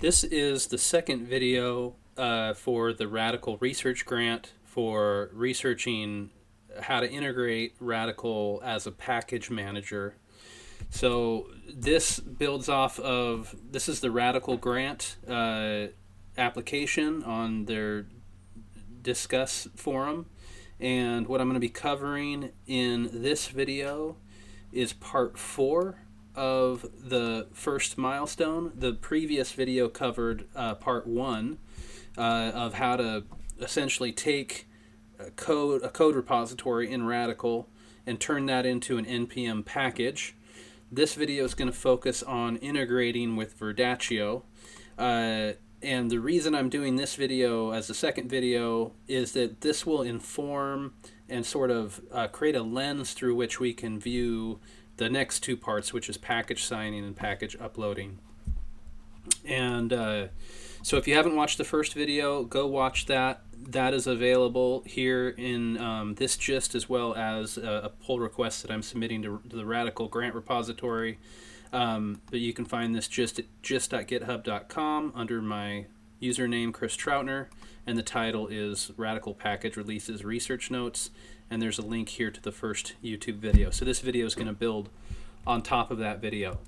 This is the second video for the Radicle Research Grant for researching how to integrate Radicle as a package manager. So this builds off of, this is the Radicle Grant application on their Discuss forum. And what I'm going to be covering in this video is part 4 of the first milestone. The previous video covered part 1 of how to essentially take a code repository in Radicle and turn that into an NPM package. This video is going to focus on integrating with Verdaccio. And the reason I'm doing this video as the second video is that this will inform and sort of create a lens through which we can view the next two parts, which is package signing and package uploading. And so if you haven't watched the first video, go watch that. That is available here in this gist, as well as a pull request that I'm submitting to the Radicle Grant repository. But you can find this gist at gist.github.com under my username, Chris Troutner, and the title is Radicle Package Releases Research Notes, and there's a link here to the first YouTube video. So this video is going to build on top of that video.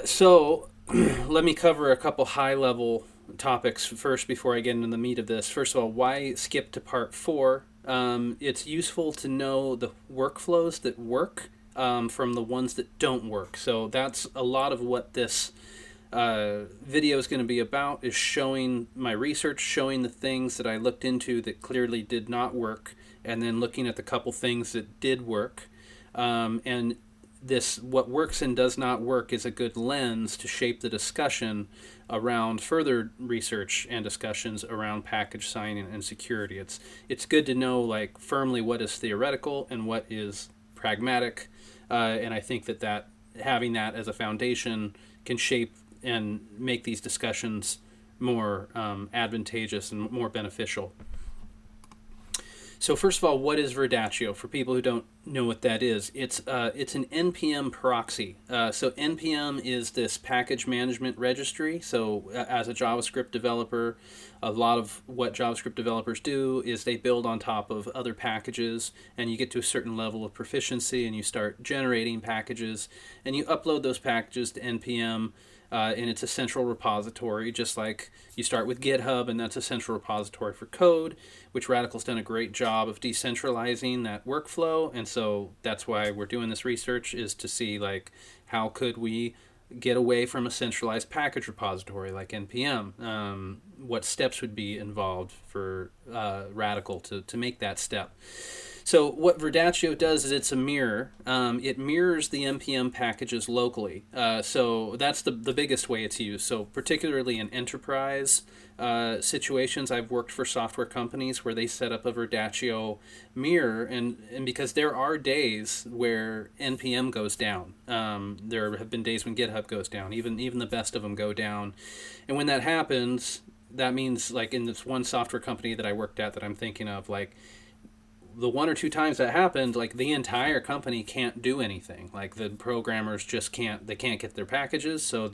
So let me cover a couple high-level topics first before I get into the meat of this. First of all, why skip to part 4? It's useful to know the workflows that work from the ones that don't work. So that's a lot of what this video is going to be about, is showing my research, showing the things that I looked into that clearly did not work, and then looking at the couple things that did work. And this, what works and does not work, is a good lens to shape the discussion around further research and discussions around package signing and security. It's good to know, like, firmly what is theoretical and what is pragmatic, and I think that having that as a foundation can shape and make these discussions more advantageous and more beneficial. So first of all, what is Verdaccio? For people who don't know what that is, it's an NPM proxy. So NPM is this package management registry. So as a JavaScript developer, a lot of what JavaScript developers do is they build on top of other packages, and you get to a certain level of proficiency and you start generating packages, and you upload those packages to NPM. And it's a central repository, just like you start with GitHub, and that's a central repository for code, which Radicle's done a great job of decentralizing that workflow. And so that's why we're doing this research, is to see, like, how could we get away from a centralized package repository like NPM? What steps would be involved for Radicle to make that step? So what Verdaccio does is it's a mirror. It mirrors the NPM packages locally. So that's the biggest way it's used. So particularly in enterprise situations, I've worked for software companies where they set up a Verdaccio mirror, and because there are days where NPM goes down. There have been days when GitHub goes down. Even the best of them go down. And when that happens, that means, like in this one software company that I worked at that I'm thinking of, like, the one or two times that happened, like, the entire company can't do anything. Like, the programmers just can't get their packages, so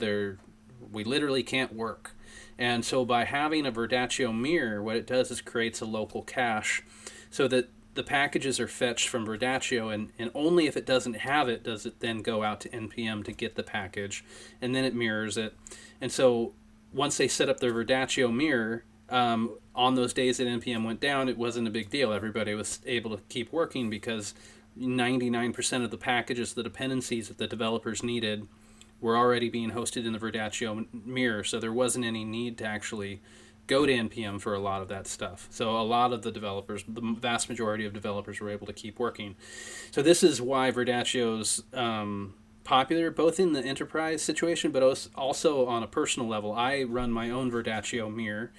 we literally can't work. And so by having a Verdaccio mirror, what it does is creates a local cache so that the packages are fetched from Verdaccio, and only if it doesn't have it does it then go out to NPM to get the package, and then it mirrors it. And so once they set up their Verdaccio mirror, on those days that NPM went down, it wasn't a big deal. Everybody was able to keep working because 99% of the packages, the dependencies that the developers needed, were already being hosted in the Verdaccio mirror, so there wasn't any need to actually go to NPM for a lot of that stuff. So a lot of the developers, the vast majority of developers, were able to keep working. So this is why Verdaccio's popular, both in the enterprise situation, but also on a personal level. I run my own Verdaccio mirror,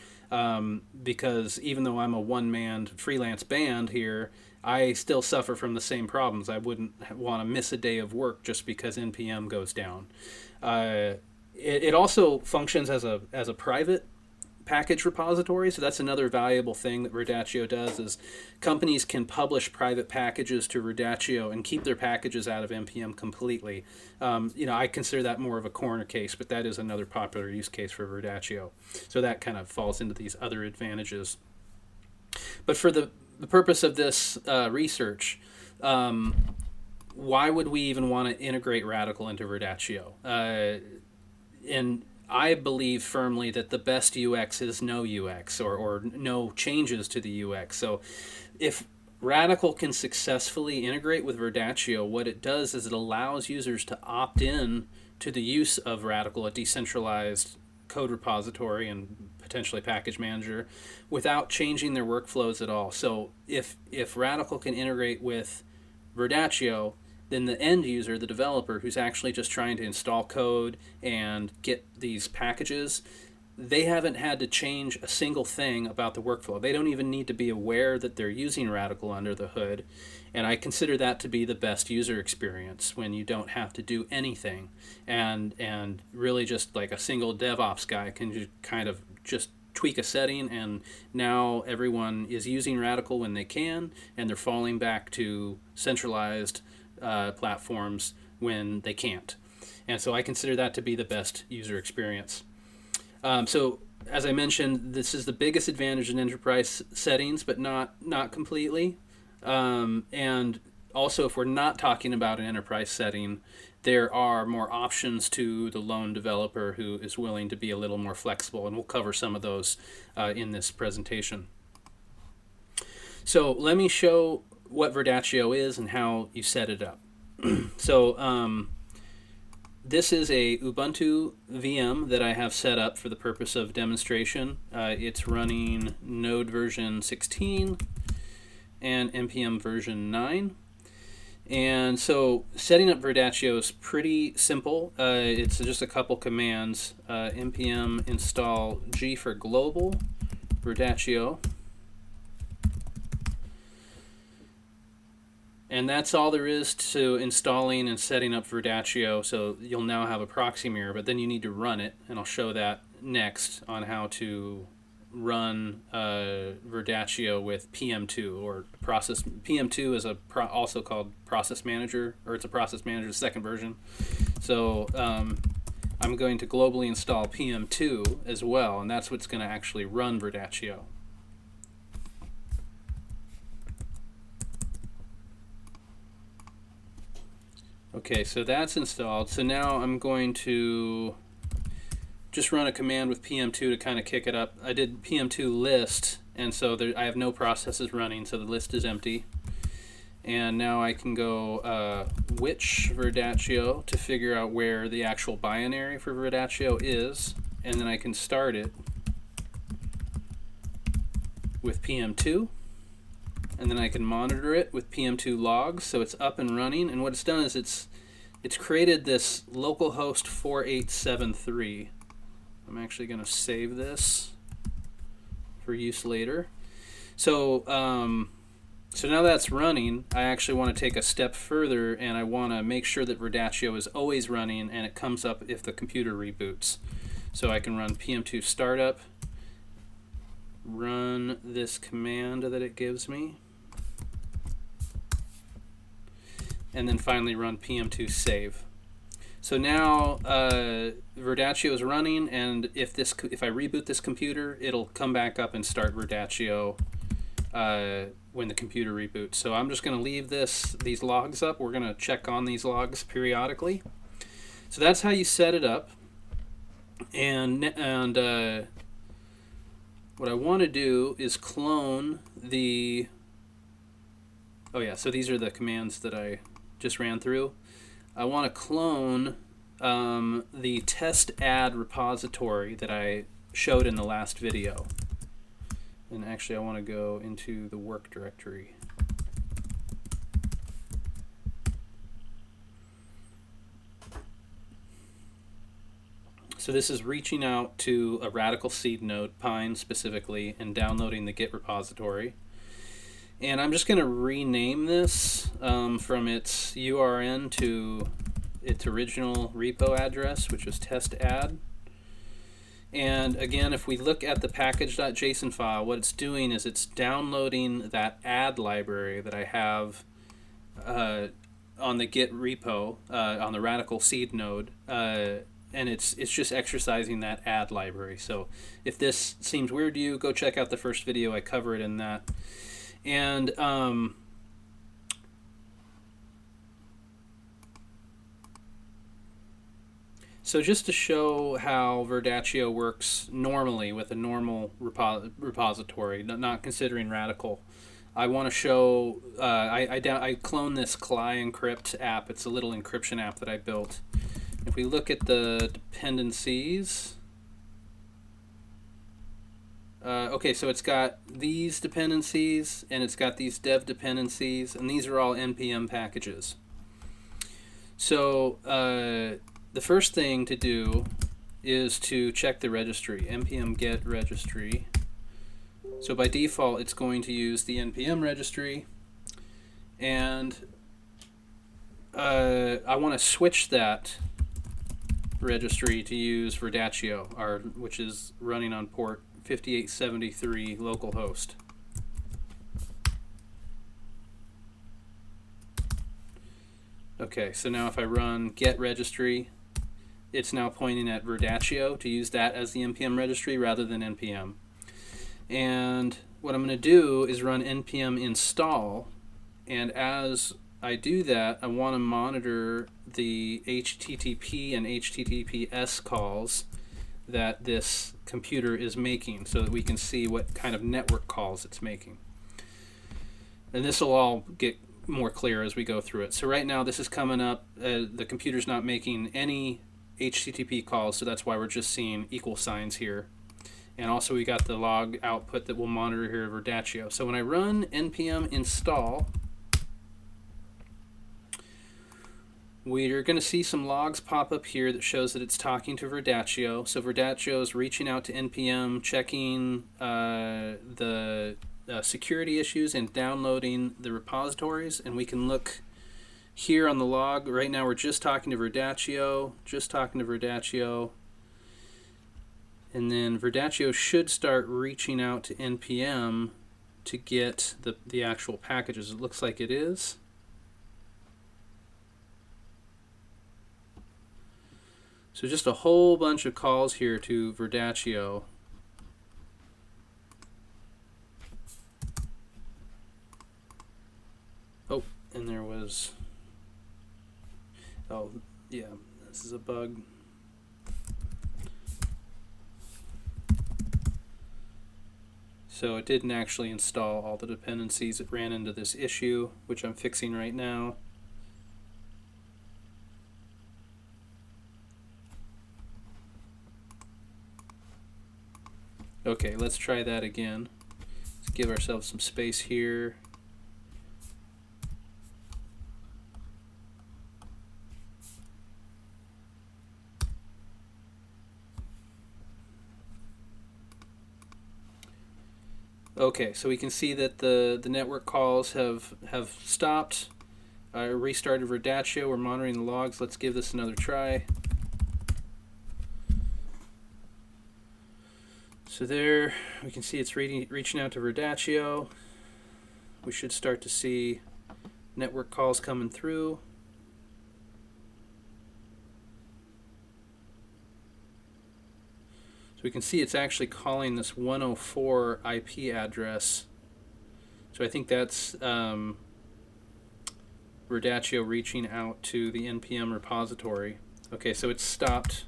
because even though I'm a one-man freelance band here, I still suffer from the same problems. I wouldn't want to miss a day of work just because NPM goes down. It also functions as a private package repository. So that's another valuable thing that Verdaccio does, is companies can publish private packages to Verdaccio and keep their packages out of NPM completely. I consider that more of a corner case, but that is another popular use case for Verdaccio. So that kind of falls into these other advantages. But for the purpose of this research, why would we even want to integrate Radicle into Verdaccio? And I believe firmly that the best UX is no UX, or no changes to the UX. So if Radicle can successfully integrate with Verdaccio, what it does is it allows users to opt in to the use of Radicle, a decentralized code repository and potentially package manager, without changing their workflows at all. So if Radicle can integrate with Verdaccio, then the end user, the developer who's actually just trying to install code and get these packages, they haven't had to change a single thing about the workflow. They don't even need to be aware that they're using Radicle under the hood. And I consider that to be the best user experience, when you don't have to do anything. And really just like a single DevOps guy can just kind of just tweak a setting, and now everyone is using Radicle when they can, and they're falling back to centralized platforms when they can't. And so I consider that to be the best user experience. So as I mentioned, this is the biggest advantage in enterprise settings, but not completely. And also, if we're not talking about an enterprise setting, there are more options to the lone developer who is willing to be a little more flexible, and we'll cover some of those in this presentation. So let me show what Verdaccio is and how you set it up. So this is a Ubuntu VM that I have set up for the purpose of demonstration. It's running Node version 16 and NPM version 9. And so setting up Verdaccio is pretty simple. It's just a couple commands. NPM install G for global Verdaccio. And that's all there is to installing and setting up Verdaccio. So you'll now have a proxy mirror, but then you need to run it, and I'll show that next on how to run Verdaccio with PM2 or process. PM2 is also called process manager, or it's a process manager, the second version. So I'm going to globally install PM2 as well, and that's what's going to actually run Verdaccio. Okay, so that's installed. So now I'm going to just run a command with PM2 to kind of kick it up. I did PM2 list, and so I have no processes running, so the list is empty. And now I can go which Verdaccio to figure out where the actual binary for Verdaccio is, and then I can start it with PM2. And then I can monitor it with PM2 logs, so it's up and running. And what it's done is it's created this localhost 4873. I'm actually going to save this for use later. So so now that's running, I actually want to take a step further, and I want to make sure that Verdaccio is always running and it comes up if the computer reboots. So I can run PM2 startup, run this command that it gives me, and then finally run PM2 save. So now Verdaccio is running, and if I reboot this computer, it'll come back up and start Verdaccio when the computer reboots. So I'm just going to leave these logs up. We're going to check on these logs periodically. So that's how you set it up. And what I want to do is clone the. Oh yeah, so these are the commands that I just ran through. I want to clone the test add repository that I showed in the last video. And actually I want to go into the work directory. So this is reaching out to a Radicle seed node, Pine specifically, and downloading the Git repository. And I'm just going to rename this from its URN to its original repo address, which is test add. And again, if we look at the package.json file, what it's doing is it's downloading that add library that I have on the Git repo on the Radicle seed node, and it's just exercising that add library. So if this seems weird to you, go check out the first video. I cover it in that. And so just to show how Verdaccio works normally with a normal repository, not considering Radicle, I want to show, I cloned this Cli Encrypt app. It's a little encryption app that I built. If we look at the dependencies, okay, so it's got these dependencies and it's got these dev dependencies, and these are all NPM packages. So the first thing to do is to check the registry, npm get registry. So by default, it's going to use the NPM registry, and I want to switch that registry to use Verdaccio, which is running on port 5873 localhost. Okay, so now if I run get registry, it's now pointing at Verdaccio to use that as the NPM registry rather than NPM. And what I'm going to do is run npm install, and as I do that, I want to monitor the HTTP and HTTPS calls that this computer is making so that we can see what kind of network calls it's making. And this will all get more clear as we go through it. So right now this is coming up, the computer's not making any HTTP calls, so that's why we're just seeing equal signs here. And also we got the log output that we'll monitor here at Verdaccio. So when I run npm install, we're going to see some logs pop up here that shows that it's talking to Verdaccio. So Verdaccio is reaching out to npm, checking the security issues and downloading the repositories. And we can look here on the log. Right now we're just talking to Verdaccio, and then Verdaccio should start reaching out to npm to get the actual packages. It looks like it is. So just a whole bunch of calls here to Verdaccio. Oh, and there was, oh yeah, this is a bug. So it didn't actually install all the dependencies. It ran into this issue, which I'm fixing right now. Okay, let's try that again. Let's give ourselves some space here. Okay, so we can see that the network calls have stopped. I restarted Verdaccio. We're monitoring the logs. Let's give this another try. So there, we can see it's reaching out to Verdaccio. We should start to see network calls coming through. So we can see it's actually calling this 104 IP address. So I think that's Verdaccio reaching out to the NPM repository. Okay, so it's stopped.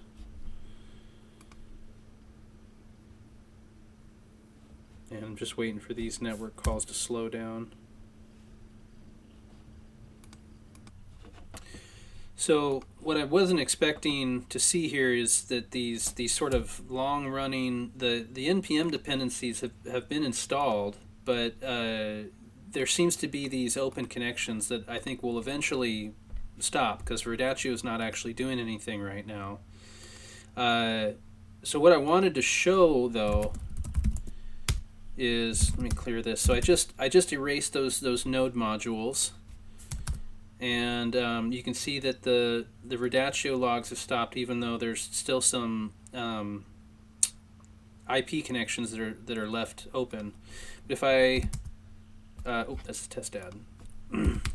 And I'm just waiting for these network calls to slow down. So what I wasn't expecting to see here is that these sort of long-running, the NPM dependencies have been installed, but there seems to be these open connections that I think will eventually stop because Verdaccio is not actually doing anything right now. So what I wanted to show, though, is, let me clear this. So I just erased those node modules, and you can see that the Verdaccio logs have stopped, even though there's still some IP connections that are left open. But if I that's the test add.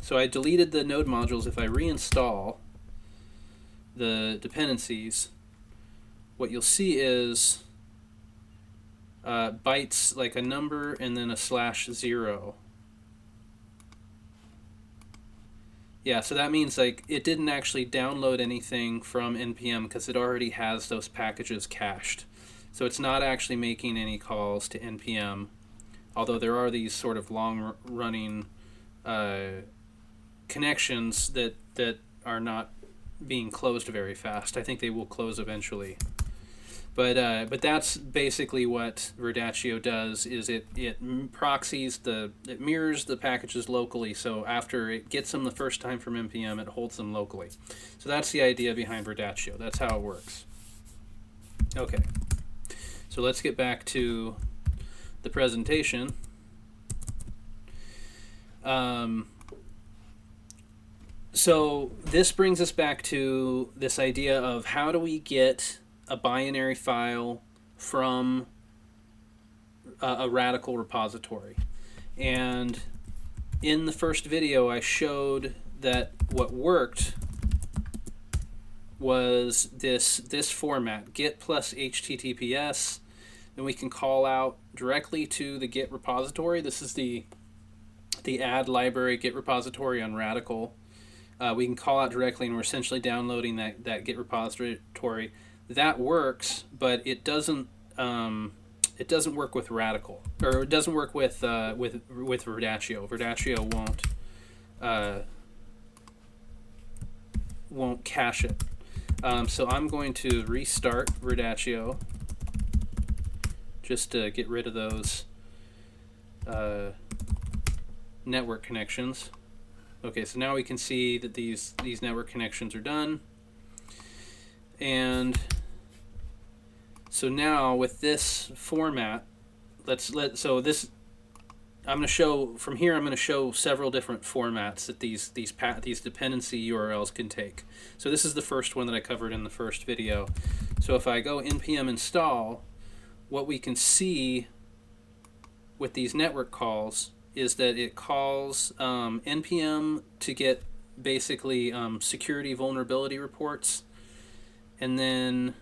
So I deleted the node modules. If I reinstall the dependencies, what you'll see is bytes like a number and then a /0. Yeah, so that means like it didn't actually download anything from NPM because it already has those packages cached. So it's not actually making any calls to NPM, although there are these sort of long-running connections that are not being closed very fast. I think they will close eventually. But that's basically what Verdaccio does. Is it proxies it mirrors the packages locally. So after it gets them the first time from NPM, it holds them locally. So that's the idea behind Verdaccio. That's how it works. Okay. So let's get back to the presentation. So this brings us back to this idea of how do we get a binary file from a Radicle repository. And in the first video I showed that what worked was this format, git plus https, and we can call out directly to the Git repository. This is the add library Git repository on Radicle. We can call out directly, and we're essentially downloading that Git repository. That works, but it doesn't work with Radicle, or it doesn't work with Verdaccio. Verdaccio won't cache it. So I'm going to restart Verdaccio just to get rid of those network connections. Okay, so now we can see that these network connections are done. And so now with this format, I'm going to show from here. I'm going to show several different formats that these dependency URLs can take. So this is the first one that I covered in the first video. So if I go npm install, what we can see with these network calls is that it calls npm to get basically security vulnerability reports. And then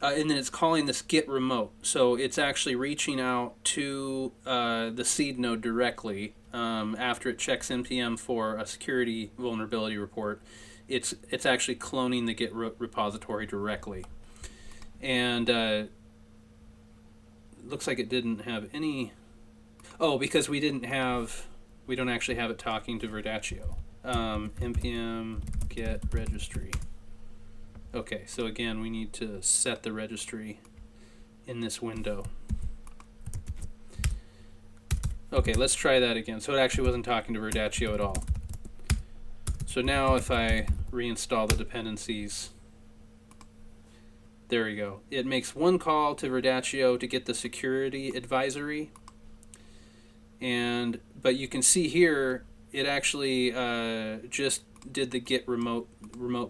it's calling this Git Remote. So it's actually reaching out to the seed node directly after it checks NPM for a security vulnerability report. It's actually cloning the Git repository directly. And looks like it didn't have any... Oh, because we don't actually have it talking to Verdaccio. npm get registry. Okay, so again, we need to set the registry in this window. Okay, let's try that again. So it actually wasn't talking to Verdaccio at all. So now if I reinstall the dependencies, there we go. It makes one call to Verdaccio to get the security advisory. But you can see here, it actually just did the Git remote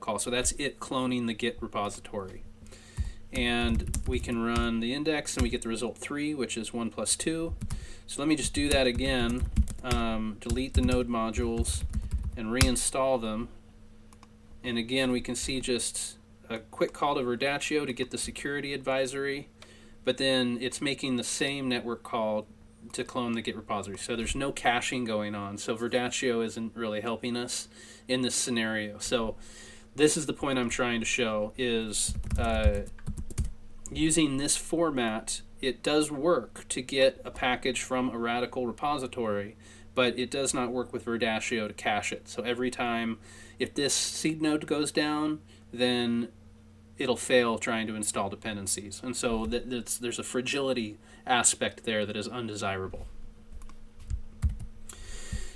call. So that's it cloning the Git repository. And we can run the index and we get the result 3, which is 1 plus 2. So let me just do that again. Delete the node modules and reinstall them. And again, we can see just a quick call to Verdaccio to get the security advisory. But then it's making the same network call to clone the Git repository. So there's no caching going on. So Verdaccio isn't really helping us in this scenario. So this is the point I'm trying to show, is using this format, it does work to get a package from a Radicle repository, but it does not work with Verdaccio to cache it. So every time, if this seed node goes down, then it'll fail trying to install dependencies. And so there's a fragility aspect there that is undesirable.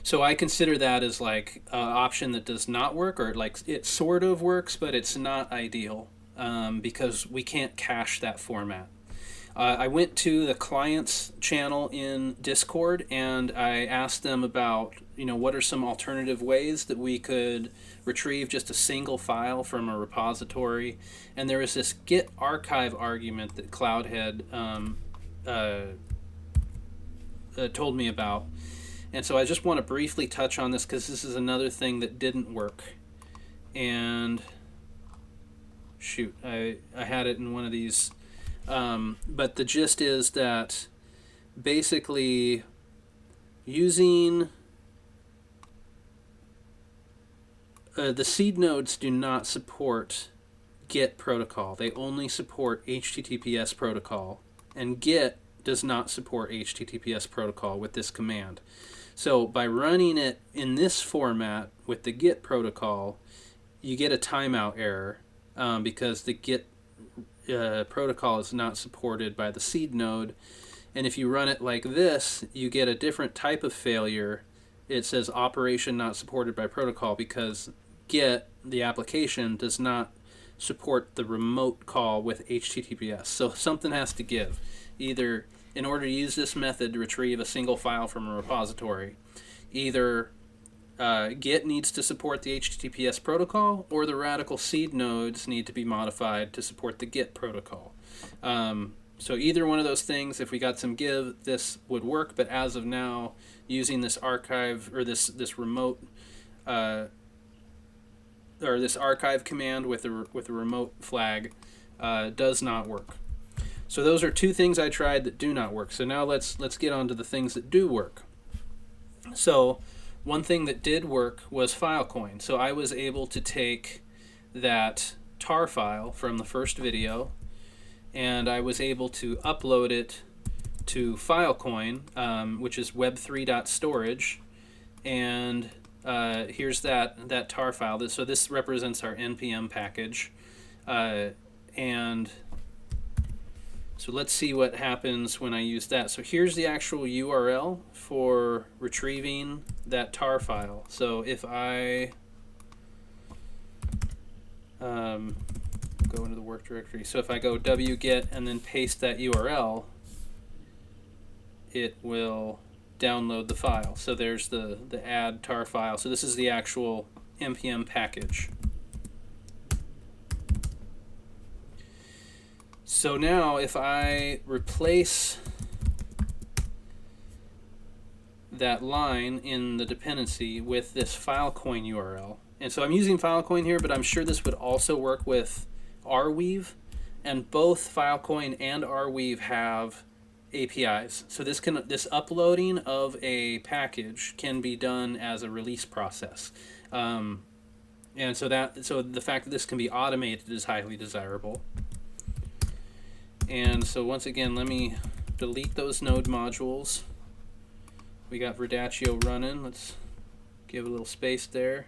So I consider that as like an option that does not work, or like it sort of works, but it's not ideal because we can't cache that format. I went to the clients channel in Discord and I asked them about what are some alternative ways that we could retrieve just a single file from a repository. And there was this Git Archive argument that Cloud had told me about. And so I just want to briefly touch on this because this is another thing that didn't work. And shoot, I had it in one of these. But the gist is that basically using the seed nodes do not support Git protocol. They only support HTTPS protocol. And Git does not support HTTPS protocol with this command. So by running it in this format with the Git protocol, you get a timeout error because the Git protocol is not supported by the seed node. And if you run it like this, you get a different type of failure. It says operation not supported by protocol because Git, the application, does not support the remote call with HTTPS. So something has to give. Either in order to use this method to retrieve a single file from a repository, either Git needs to support the HTTPS protocol, or the Radicle seed nodes need to be modified to support the Git protocol. So either one of those things, if we got some give, this would work. But as of now, using this archive or this remote or this archive command with a remote flag does not work. So those are two things I tried that do not work. So now let's get on to the things that do work. So one thing that did work was Filecoin. So I was able to take that tar file from the first video, and I was able to upload it to Filecoin, which is web3.storage, and here's that tar file. So this represents our NPM package, and so let's see what happens when I use that. So here's the actual URL for retrieving that tar file. So if I go into the work directory, so if I go wget and then paste that URL, it will download the file. So there's the add tar file. So this is the actual NPM package. So now if I replace that line in the dependency with this Filecoin URL, and so I'm using Filecoin here, but I'm sure this would also work with Rweave, and both Filecoin and Rweave have APIs. So this uploading of a package can be done as a release process, and so the fact that this can be automated is highly desirable. And so once again, let me delete those node modules. We got Verdaccio running. Let's give a little space there.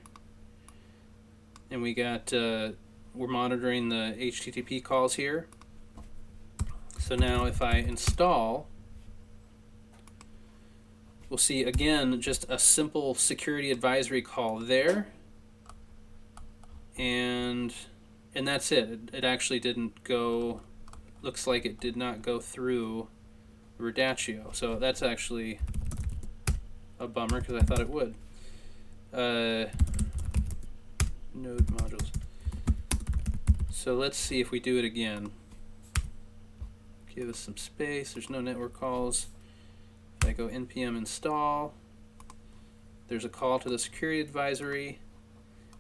And we got, we're monitoring the HTTP calls here. So now if I install, we'll see again just a simple security advisory call there. And that's it. It actually didn't go, looks like it did not go through Verdaccio. So that's actually a bummer because I thought it would. Node modules. So let's see if we do it again. Give us some space. There's no network calls. If I go npm install, there's a call to the security advisory,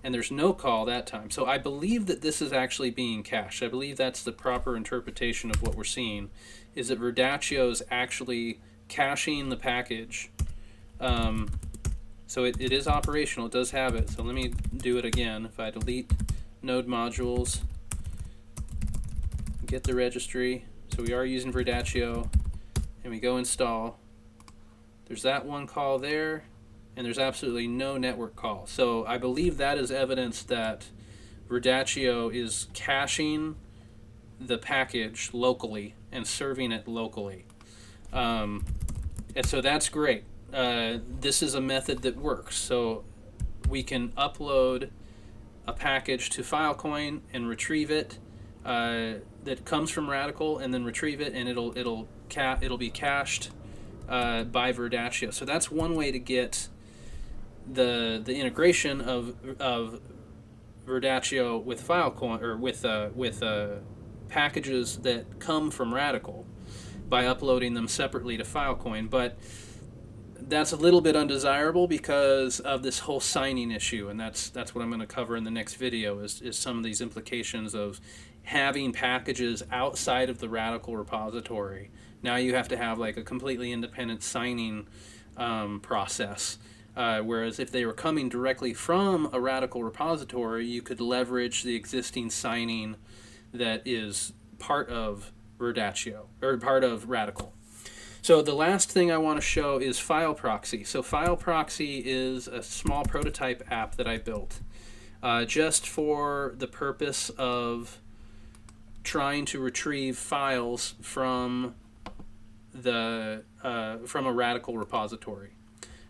and there's no call that time. So I believe that this is actually being cached. I believe that's the proper interpretation of what we're seeing, is that Verdaccio is actually caching the package. So it is operational. It does have it. So let me do it again. If I delete node modules, get the registry. So we are using Verdaccio, and we go install. There's that one call there, and there's absolutely no network call. So I believe that is evidence that Verdaccio is caching the package locally and serving it locally. And so that's great. This is a method that works. So we can upload a package to Filecoin and retrieve it that comes from Radicle, and then retrieve it, and it'll be cached by Verdaccio. So that's one way to get the integration of Verdaccio with Filecoin, or with packages that come from Radicle, by uploading them separately to Filecoin. But that's a little bit undesirable because of this whole signing issue, and that's what I'm going to cover in the next video, is some of these implications of having packages outside of the Radicle repository. Now you have to have like a completely independent signing process, whereas if they were coming directly from a Radicle repository, you could leverage the existing signing that is part of Verdaccio, or part of Radicle. So the last thing I want to show is File Proxy. So File Proxy is a small prototype app that I built just for the purpose of trying to retrieve files from the from a Radicle repository.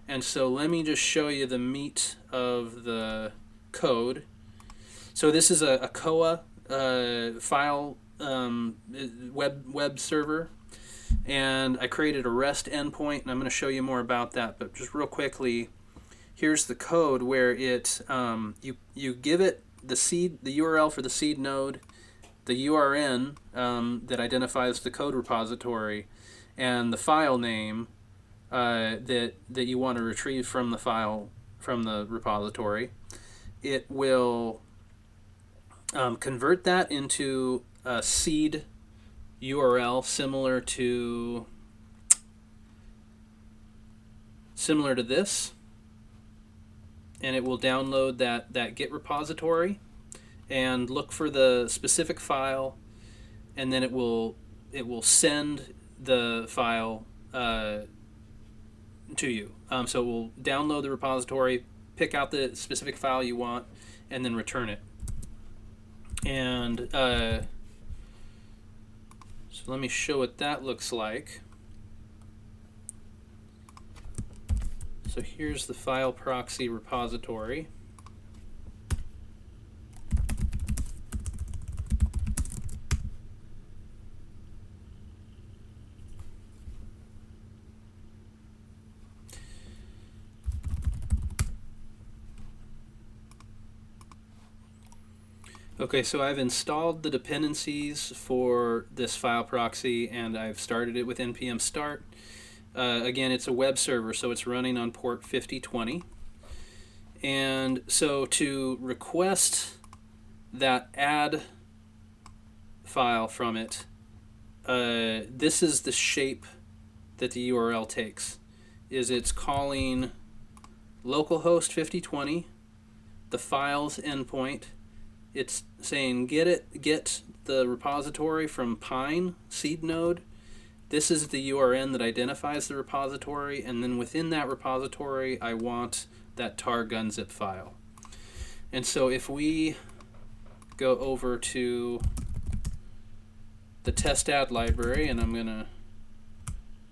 And so let me just show you the meat of the code. So this is a Koa file web server, and I created a REST endpoint, and I'm going to show you more about that. But just real quickly, here's the code where it you give it the URL for the seed node, the URN that identifies the code repository, and the file name that you want to retrieve from the repository. It will convert that into a seed URL similar to this, and it will download that Git repository and look for the specific file, and then it will send the file to you. So it will download the repository, pick out the specific file you want, and then return it. And so let me show what that looks like. So here's the File Proxy repository. Okay, so I've installed the dependencies for this file proxy, and I've started it with npm start. Again, it's a web server, so it's running on port 5020. And so to request that add file from it, this is the shape that the URL takes. It's calling localhost 5020, the files endpoint. It's saying get the repository from Pine seed node. This is the URN that identifies the repository, and then within that repository I want that tar gunzip file. And so if we go over to the test add library, and I'm going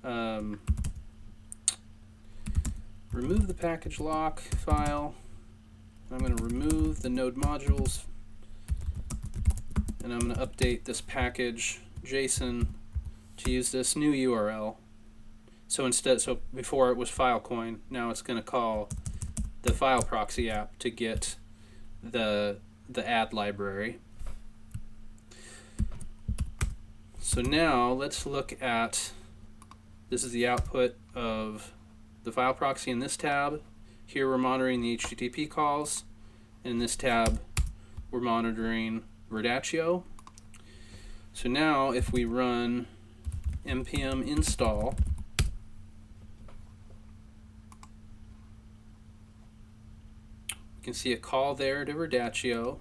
to remove the package lock file, I'm going to remove the node modules, and I'm going to update this package JSON to use this new URL. So before it was Filecoin, now it's going to call the File Proxy app to get the add library. So now let's look at, this is the output of the File Proxy in this tab. Here we're monitoring the HTTP calls. In this tab we're monitoring Verdaccio. So now if we run npm install, we can see a call there to Verdaccio.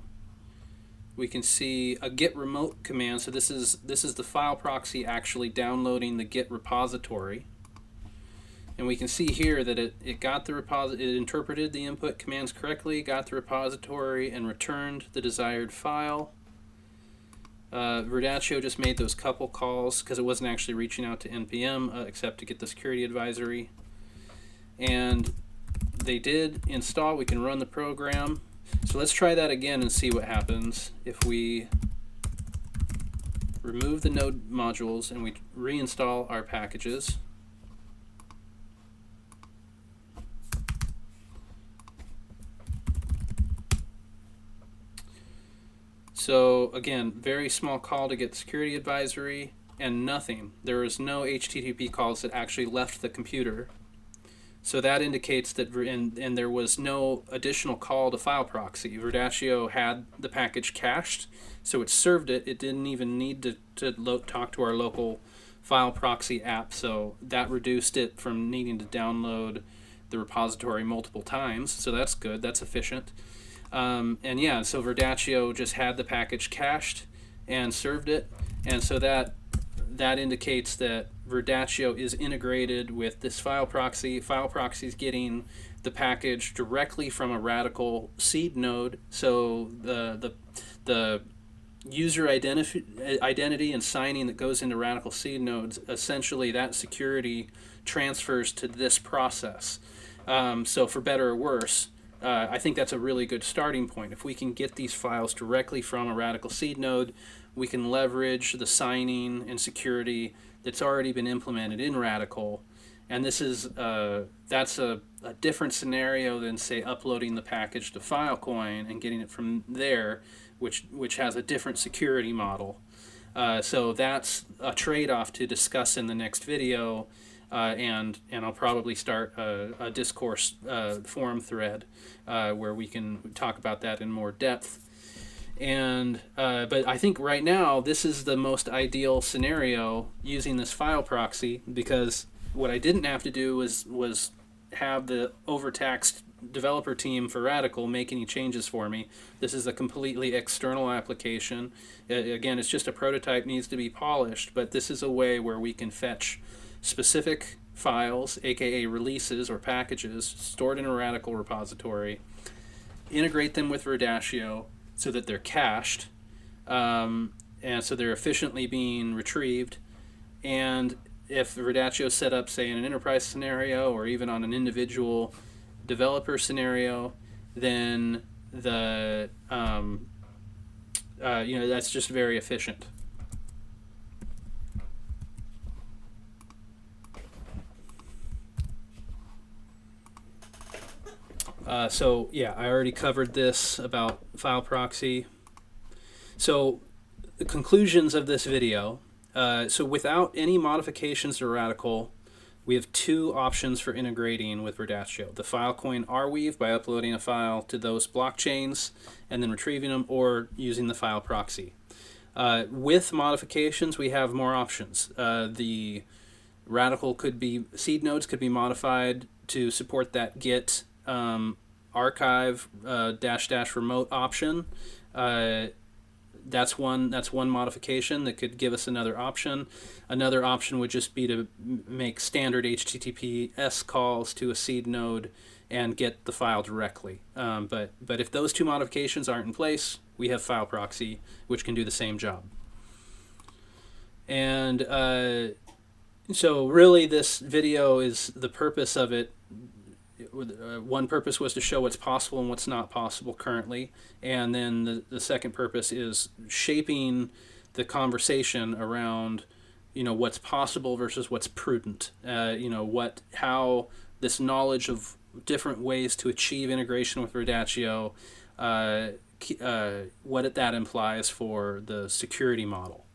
We can see a Git Remote command. So this is the File Proxy actually downloading the Git repository. And we can see here that it got the it interpreted the input commands correctly, got the repository, and returned the desired file. Verdaccio just made those couple calls because it wasn't actually reaching out to NPM except to get the security advisory. And they did install. We can run the program. So let's try that again and see what happens if we remove the node modules and we reinstall our packages. So again, very small call to get security advisory and nothing. There was no HTTP calls that actually left the computer. So that indicates that, and there was no additional call to file proxy. Verdaccio had the package cached, so it served it. It didn't even need to talk to our local file proxy app, so that reduced it from needing to download the repository multiple times. So that's good. That's efficient. And yeah, so Verdaccio just had the package cached and served it, and so that indicates that Verdaccio is integrated with this file proxy. File proxy is getting the package directly from a Radicle seed node, so the user identity and signing that goes into Radicle seed nodes, essentially that security transfers to this process. So for better or worse, I think that's a really good starting point. If we can get these files directly from a Radicle seed node, we can leverage the signing and security that's already been implemented in Radicle. And this is that's a different scenario than, say, uploading the package to Filecoin and getting it from there, which has a different security model. So that's a trade-off to discuss in the next video, and I'll probably start a discourse forum thread where we can talk about that in more depth. And but I think right now this is the most ideal scenario using this file proxy, because what I didn't have to do was have the overtaxed developer team for Radicle make any changes for me. This is a completely external application. Again, it's just a prototype, needs to be polished, but this is a way where we can fetch specific files, aka releases or packages, stored in a Radicle repository, integrate them with Verdaccio so that they're cached, and so they're efficiently being retrieved. And if Verdaccio Setup, say in an enterprise scenario or even on an individual developer scenario, then the that's just very efficient. So yeah, I already covered this about file proxy. So the conclusions of this video. So without any modifications to Radicle, we have two options for integrating with Verdaccio. The Filecoin Arweave by uploading a file to those blockchains and then retrieving them, or using the file proxy. With modifications, we have more options. The Radicle seed nodes could be modified to support that Git Archive -- remote option. That's one modification that could give us another option. Another option would just be to make standard HTTPS calls to a seed node and get the file directly. But if those two modifications aren't in place, we have file proxy, which can do the same job. And so really this video is, the purpose of it, one purpose was to show what's possible and what's not possible currently, and then the second purpose is shaping the conversation around what's possible versus what's prudent. How this knowledge of different ways to achieve integration with Verdaccio, what that implies for the security model.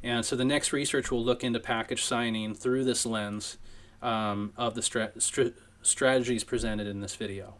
And so the next research will look into package signing through this lens of the strategies presented in this video.